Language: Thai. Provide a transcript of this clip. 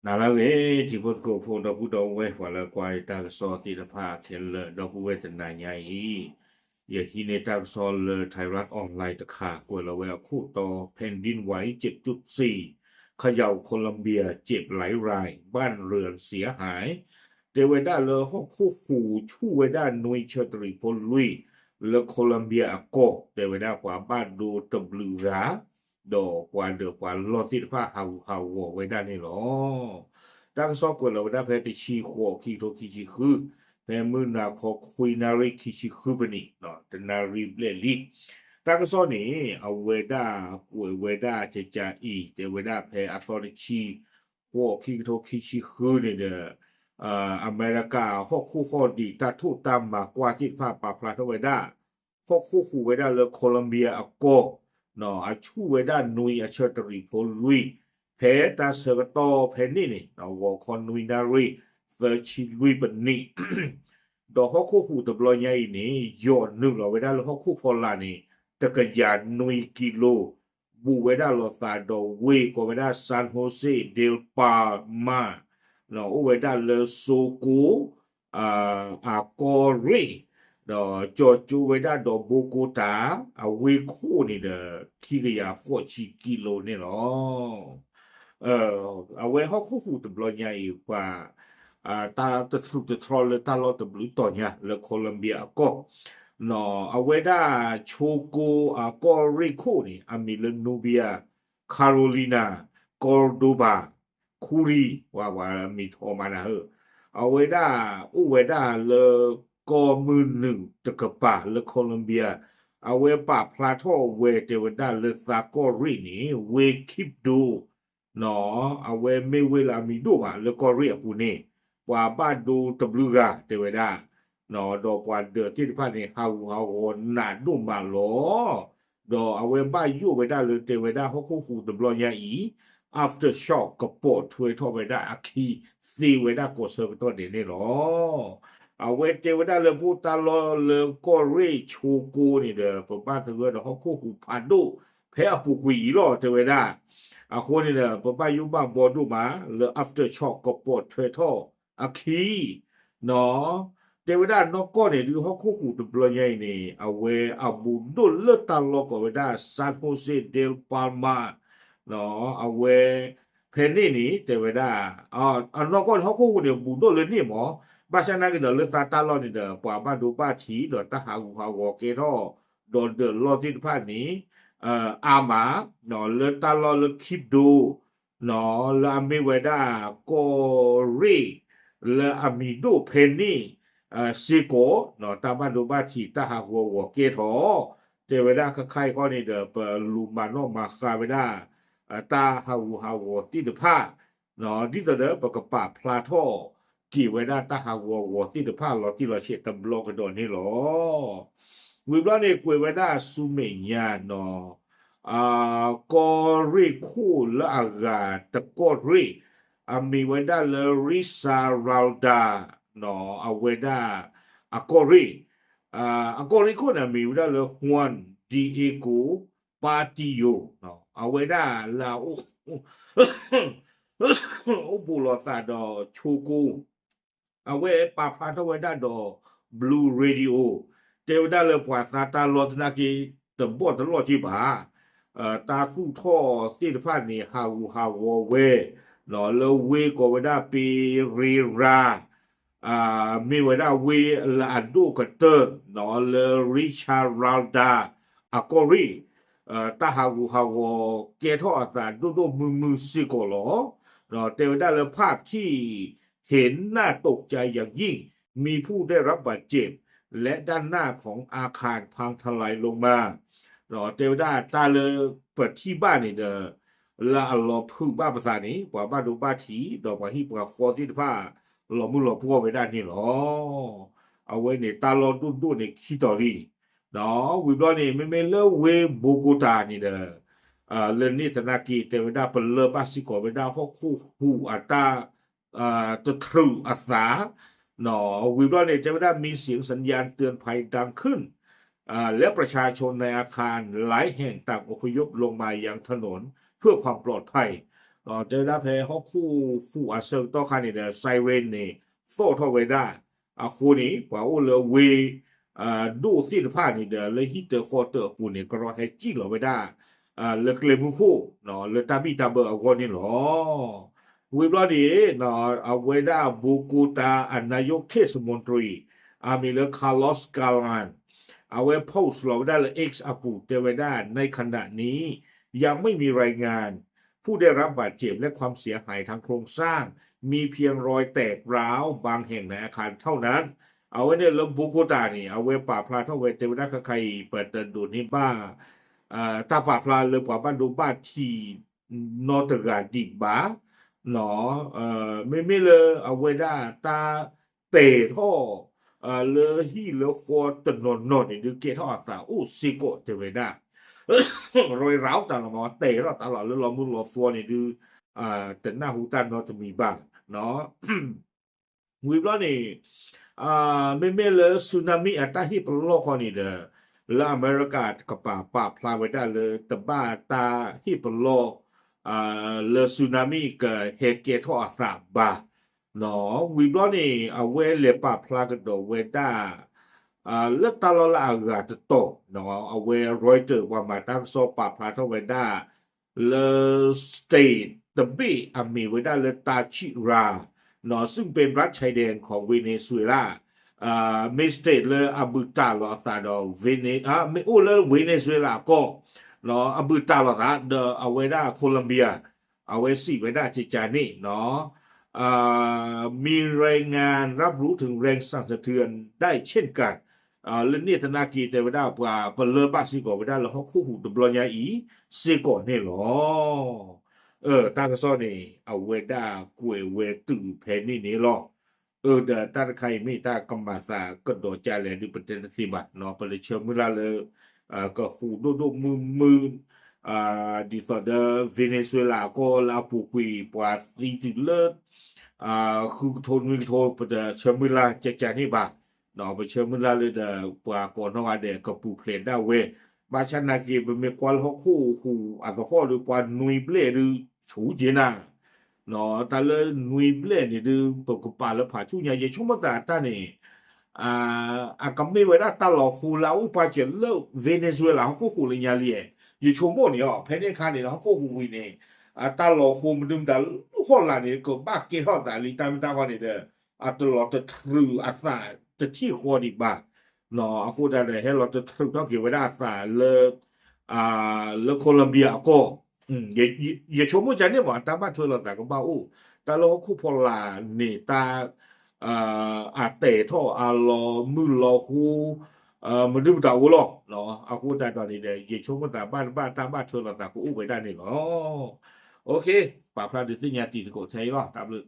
哪来喂？提不够碰到不到喂，完了怪大个扫地的怕天了，到不喂的难呀伊。อย่าฮีในตากซอนเลยไทยรัฐออนไลน์ตะขากวยละเวลคู่ต่อแผ่นดินไหว7.4เขย่าโคลัมเบียเจ็บหลายรายบ้านเรือนเสียหายเดวิด้าเลอฮอกคู่หูชู่เวด้านุยเชตริพลลุยเลโคลัมเบียอโกเดวิด้ากว่าบ้านดูตบลือราดอกว่าเดือกว่าลอติดผ้าเฮาไว้ด้านนี่หรอตั้งซอกกวยละเวด้าแพ้ติชีขัวคีโตคีชีคือ ในมือนาคอคุยนาริคิชิคุบนีเนาะแต่นาริเบลลิตั้งโซนี่เอาเวดาเจจาอีแต่เวดาเพออัตโนชีพวกคิโตคิชิคุนี่เด้อเมริกาฮอกคู่ข้อดีตาทูตามมากว่าที่ภาพปาพลาทเวดาฮอกคู่เวดาเลโคลัมเบียอโกเนาะอาชูเวดานุยอาเชตริโพลุยเพตาเซกโตเพนี่นี่เนาะวอคอนนุยนารี chi lui bận nị đó họ khu hủ tập lo nhai nè dọn nương lo với đó là họ khu phò là nè tất cả nhà nuôi kilo bù với đó là ta đồ quê có với đó San Jose del Palma nó với đó là số cố Corre đó cho chú với đó đồ Bogota quê khu này là khi cái nhà họ chỉ kilo này nó với họ khu hủ tập lo nhai và ta te trol le ta lo te blu tonya le Colombia ko no aweda choco ko rico ni ami le Nubia Carolina Cordoba Curi wa mi tho mana he aweda uweda le ko mu nu te ka pa le Colombia awe pa plateau we te weda le sa ko ri ni we keep do no awe me we la mi do ba le ko ri apu ni ว่าบ้านดูตบลือกาเทวดาเนาะดอกว่าเดือดที่พันนี่เฮาหนาดุมาหลอดอกเอาไว้บ้านยู่ไว้ได้เลยเทวดาเขาคู่หูตบลอยาอี after shock กับปวดช่วยทอไว้ได้อาคีซีไว้ได้กดเซอร์ไปตัวเดียวนี่หรอเอาไว้เทวดาเลยพูดตลอดเลยก็เรียชูกูนี่เด้อปบ้านเทวดาเขาคู่หูพันดูแพ้ปุกุยหรอเทวดาคนนี่เด้อปบ้านอยู่บ้านบอดูมาเลย after shock กับปวดช่วยทอ aqui nó Dewe da no ko ne du ho ku ku de blonya ni awe abu do le ta lo ko da San Jose del Palma no awe penny ni dewe da no ko ho ku de bu do le ni mo ba sha na ke de le ta lo ni de pa ba do ba chi do ta ha wo ke tho do de lo ti pha ni ama no le ta lo le keep do no la me we da ko re le amido penny si ko no ta ba do ba ti ta ha wo ke tho te we da ka khai ko ni de lu ma no ma ka we da ta ha wo ti de pha no di de ba ka pa pla tho ki we da ta ha wo ti de pha lo ti lo che ta blog do ni lo we bla ne kwe we da su me nya no ko ri khu la ga ta ko ri ami weda le risa ralda no aweda akori akori ko na mi weda le Juan Diego Patio no aweda la o bulo ta do chuku awe pa to weda do blue radio te weda le pwa ta lo na ki te bo te lo chi ba ta su tho ti de pha ni ha wo we ลอเลเวก็เวดาปีรีรามีเวดาเวลาดูกเตอร์ลอเลริชารัลดาอากอรีตาฮาวเกทอตาดูมือสิโกลอเตวดาเลภาพที่เห็นน่าตกใจอย่างยิ่งมีผู้ได้รับบาดเจ็บและด้านหน้าของอาคารพังทลายลงมาเตวดาตาเลยเปิดที่บ้านนี่เด้อ la lo phu ba ba ni wa ba do ba thi do ba hi ba kho ti pha lo mu lo phu we da ni lo awe ni ta lo du ni khi to ri no we do ni me le we Bogota ni de le ni ta na ki te we da pe le ba si ko we da ho khu hu ata to tru asa no we do ni จะได้มีเสียงสัญญาณเตือนภัยดังขึ้นและประชาชนในอาคารหลายแห่งต่างอพยพลงมายังถนนเพื่อความปลอดภัย เจอได้เพฮอกคู่อาเซอร์ต่อคันนี่เดไซเรนนี่โซ่ทอเวด้าคู่นี้กว่าโอเลเวดูที่ผ้านี่เดเลยฮิตเตอร์คอเตอร์ปูนี่ก็รอให้จิ้งเหรอไว้ได้เลกเลมุคู่เนาะเลตาบิตาเบอร์เอาคนนี่หรอวิบลอดีเนาะเอาไว้ได้บูกูตานายกเทศมนตรีมีเลคาร์ลอสกาลานเอาไว้โพสต์เราได้เลย X อาปูเตเวด้าในขณะนี้ยังไม่มีรายงานผู้ได้รับบาดเจ็บและความเสียหายทางโครงสร้างมีเพียงรอยแตกร้าวบางแห่งในอาคารเท่านั้นเอาไว้เนี่ยแล้วบูกูตานี่เอาไว้ป่าพลาเท่าไว้เตวด้าใครเปิดเดินดูนี่บ้าตาป่าพลาเลยกว่าบ้านดูบ้านที่นอตกาดิบ้าเนาะไม่เลยเอาไว้ได้ตาเตะท่อเลยฮีเลยคอตนนนี่ดูเกท่อตาอู้ซิโกเตวด้ารอยร้าวตาละมอเตะเราตลอดเลยเรามุนเราฟัวนี่ดูแต่หน้าหูตาเนาะจะมีบ้างเนาะ วิบล้อนี่ไม่เลยสึนามิอัตราที่ปโลกนี่เด้อแล้วอเมริกากับป่าพลาไว้ได้เลยแต่บ้าตาที่ปโลกเลยสึนามิกับเฮเกทออัตราบ้าเนาะวิบล้อนี่เอาไว้เลยป่าพลากระโดดไว้ได้แล้วตาเราละอากาศโตเนาะเอาไว้รอยเจอว่ามาตั้งโซป่าพลาเท่าไว้ได้เลสเตทตบีมีไว้ได้เลยตาชิราเนาะซึ่งเป็นรัฐชายแดนของเวเนซุเอลาไม่สเตทเลยอาบูตาลอตาดอเวเนไม่อู้เลยเวเนซุเอลาก็เนาะอาบูตาลอตาเดอเอาไว้ได้โคลัมเบียเอาไว้สี่ไว้ได้เจจานี่เนาะมีรายงานรับรู้ถึงแรงสั่นสะเทือนได้เช่นกันและเนี่ยธนากีแต่ว่าได้กว่าเปลือบาสิก่อไปได้แล้วเขาคู่หูตบลอยาอีเสก่อนเนี่ยหรอตากระซ้อนี่เอาเวด้ากวยเวตื่นแผ่นนี่หรอเดอตาใครไม่ตากำมาสาก็โดดใจเลยดูเป็นสิบะเนาะไปเลยเชื่อมือละเลยก็หูดูมือdi further เวเนซุเอลาก็ลาปูกุยปวาดีถึงเลิศคือโทนวิงโทเปเดเชื่อมือละเจจานี่บะเนาะไปเชื่อมือละเลยเดปวาก่อนนอกเดก็ปูเพลนได้เวบาชันนากีเป็นเมกวาลฮอกคู่หูอัตโคหรือปวานุยเบลหรือฉูเจน่าเนาะแต่เลยนุยเบลนี่ดูปกปาแล้วผ่าชูเนี่ยยังชมตาตานี่ก็ไม่ไว้ได้ตลอดหูเราปาเจลเลเวเนซุเอลาเขาคู่เลยยาเลียอยู่ชั่วโมงนี้เพนเนคานี่เขาคู่หูวินเองตลอดหูมันดึงแต่คนละนี่ก็บ้าเกี่ยวแต่ลิตามิตาคนนี้เด้อตลอดจะทรูอัตราจะที่ควรอีกบ้างเนาะพูดได้เลยให้เราจะทรูต้องเกี่ยวไว้ได้แต่เลิกแล้วโคลัมเบียก็อย่าชมว่าจะเนี่ยบอกตาบ้านเธอเราแต่ก็บ้าอู้แต่เราคู่พลานี่ตาอาเตะท่อรอมือรอคูมันดื้อตาวุ้หรอกเนาะพูดได้ตอนนี้เลยอย่าชมว่าแต่บ้านตาบ้านเธอเราแต่ก็อู้ไปได้นี่เนาะโอเคป่าพลาดิสิญญาติสโกใช่หรอตามเลย